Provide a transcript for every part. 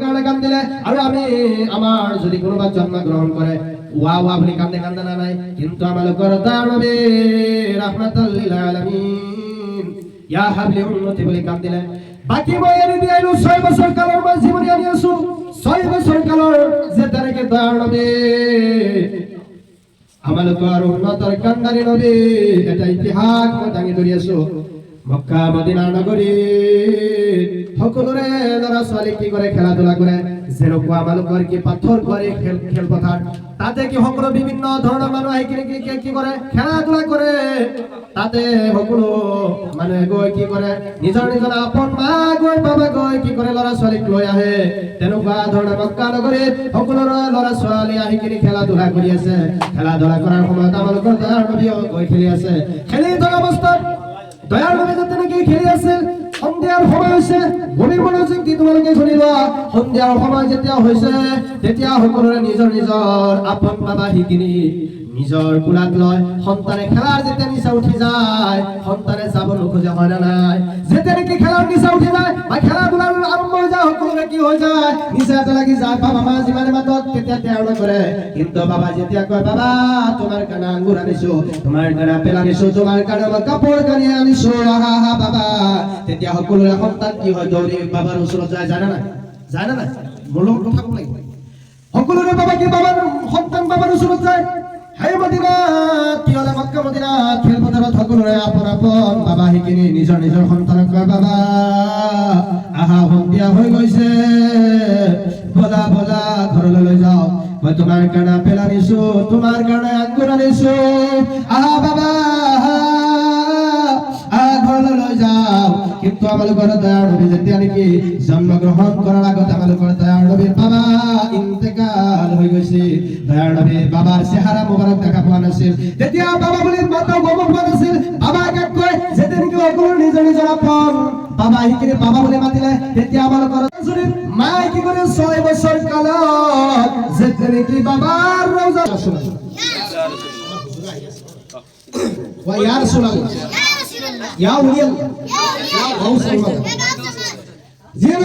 কারণে কান দিলে আর আমি আমার যদি কোনোবা জন্মগ্রহণ করে ওয়া ওয়া বলে কান্দে কান্দে না নাই কিন্তু আমার করতা নবী রাহমাতাল লিল আলামিন ইয়া হাবলি উম্মতি বলে কান দিলে বাকি বয়ের দিয়াইলো 6 বছর কালের মাঝ জীবনে আনিয়াছো 6 বছর কালের যে তারিখে দয়া নবী আমাল কর উন্নতর কান্দারি নবী এটা ইতিহাস দাঙি ধরিয়াছো মক্কা মদিনা নগরী সকলরে লড়া ছোৱালী কি করে খেলাধুলা করে যেরকম আমাল কর কি পাথর করে খেলপথার তাতে কি সকলো বিভিন্ন ধরনের মানুষ আহি কি করে খেলাধুলা করে তাতে সকলো মানে গৈ কি করে নিজৰ নিজৰ আপন মা গৈ বাবা গৈ কি করে লড়া ছোৱালীক লৈ আহে তেনেকুৱা ধৰণৰ মক্কা নগৰীত সকলোৰে লড়া ছোৱালী আহি খেলাধুলা কৰি আছে খেলাধুলা কৰাৰ সময়ত আমাল কর দয়াৰ নবীও গৈ খেলি আছে খেলি থকা অৱস্থাত দয়ার নবী যাতে নাকি খেলি আছে সন্ধিয়ার সময় হৈছে গভীর মনোযোগ দি তোমালোকে শুনিবা সন্ধিয়ার সময় যেতিয়া হৈছে তেতিয়া সকলোৰে নিজৰ নিজৰ আপন বাবা হিকিনি নিজৰ কুলাত লয় সন্তানে খেলাৰ যেতিয়া নিচা উঠি যায় সন্তানে যাব নোখোজে হয় না নাই যেতিয়া নাকি খেলাৰ নিচা উঠি যায় বা খেলাধুলাৰ আৰম্ভ হৈ যায় সকলোৰে কি হৈ যায় নিচাতে লাগি যায় বাবা মা যিমানে মাতক তেতিয়া তেওঁ কৰে কিন্তু বাবা যেতিয়া কয় বাবা তোমাৰ কাৰণে আঙ্গুৰ আনিছো তোমাৰ কাৰণে আপেল আনিছো তোমাৰ কাৰণে কাপোৰ কানি আনিছো আহা আহা বাবা তেতিয়া সকলোৰে সন্তান কি হয় দৌৰি বাবার ওচৰত যায় জানা না বলো কথা কম লাগিব সকলোৰে বাবা কি বাবার সন্তান বাবার ওচৰত যায় হে মদিনা তিয়লে মক্কা মদিনা খেলপথাৰত সকলোৰে আপন আপন বাবা হিকিনি নিজৰ নিজৰ সন্তানক কয় বাবা আহা সন্ধিয়া হৈ গৈছে বলা বলা ঘৰলৈ লৈ যাও মই তোমাৰ কাৰণে আপেল আনিছো তোমাৰ কাৰণে আঙ্গুৰ আনিছো আহা বাবা ঘৰলৈ লৈ যাও কিন্তু আমাল করে দয়ার নবী যেতিয়া নাকি জন্মগ্রহণ করার আগত আমাল করে দয়ার নবীর বাবা ইন্তেকাল হয়ে গেছে দয়ার নবীর বাবার চেহারা মোবারক দেখা পোৱা নাছিল তেতিয়া বাবা বলি মাতা গম পোৱা নাছিল বাবা কাক কয় যেতিয়া নাকি সকলো নিজৰ নিজৰ আপন বাবা হিকিনে বাবা বলে মাতিলে তেতিয়া আমাল করে মাই কি করে 6 বছর কালত যেতিয়া নাকি বাবার রওজা শুনা ওয়া ইয়া রাসূলুল্লাহ ইয়া ওলিয়াল্লাহ যিয়ে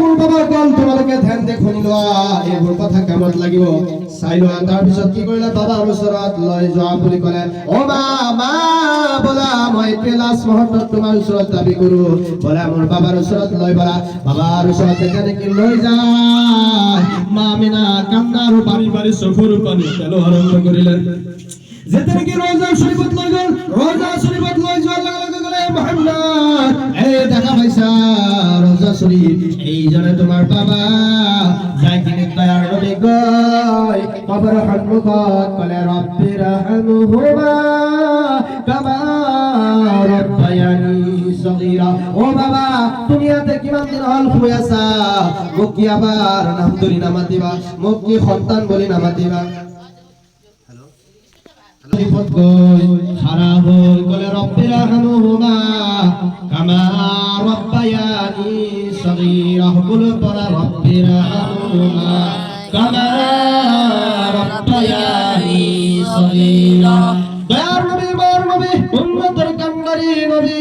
মোৰ বাবা কল তোমালোকে ধ্যান দে শুনি লোৱা এইবোৰ কথা কামত লাগিব চাই লোৱা তাৰ পিছত কি কৰিলে বাবা ওচৰত লৈ যোৱা বুলি ক'লে ও মা বলা মই কেলাস মহত্ব তোমাৰ ওচৰত দাবী কৰো বলা মোৰ বাবার ওচৰত লৈ বলা বাবার ওচৰত যেনে কি লৈ যায় মা মিনা কান্নাৰ পানী পানী চকুৰ পানী পেলো আৰম্ভ কৰিলে যেতে কি রোজা শরীফত লৈ গল রোজা শরীফত লৈ যোৱাৰ লগে লগে গলে মুহাম্মদ এই দেখা পাইছা রোজা শরীফ এই জনে তোমাৰ বাবা যাই কিনে দয়ার নবী গয় কবর সন্মুখত কলে রব্বি রাহমহুমা কামা রব্বায়ানি সগীরা ও বাবা দুনিয়াতে কিমান দিন হল শুই আছা মোক কি আবার নাম ধৰি নামাতিবা মোক কি সন্তান বলি নামাতিবা শরীফত গই খারাপ হই কলে রব্বি রাহমহুমা কামা রব্বায়ানি সগীরা বলে পড়া রব্বি রাহমহুমা কামা রব্বায়ানি সগীরা দয়ার নবী মার নবী উম্মতের কান্ডারি নবী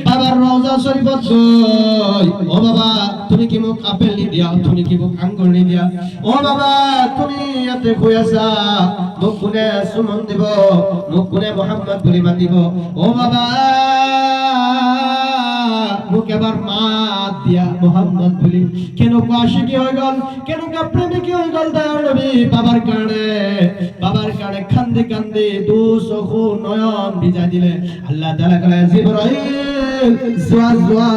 বাবার রওজা শরীফত গই ও বাবা তুমি কি মোক আপেল নি দিয়া তুমি কি মোক আঙ্গুর নি দিয়া ও বাবা তুমি ইয়াতে কই আছা মোক কোনে সুমন দিব মোক কোনে মুহাম্মদ বলি মাতিব ও বাবা মোক এবার মাত দিয়া মুহাম্মদ বলি কেন আশিকি হয়ে গেল কেন প্রেমিক হয়ে গেল দয়ার নবী বাবার কারণে কান্দে কান্দে দু চকু নয়ন ভিজাই দিলে আল্লাহ তাআলা কয় জিবরাইল জোয়া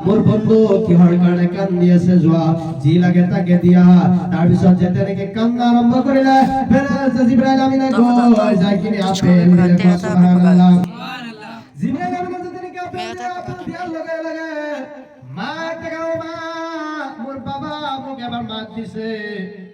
মোর বন্ধু কিহৰ কাৰণে কান্দি আছে জোয়া যি লাগে তাকে দিয়া তাৰ পিছত যেতে নাকি কান্দা আৰম্ভ কৰিলে ফেরেশতা জিবরাইল আমিনে গৈ যাই কিনে আপেল দিলে সুবহানাল্লাহ জিবরাইল আমিনে যেতে নাকি আপেল দিয়াৰ লগে লগে মা মোর বাবা মোক এবার মাত দিছে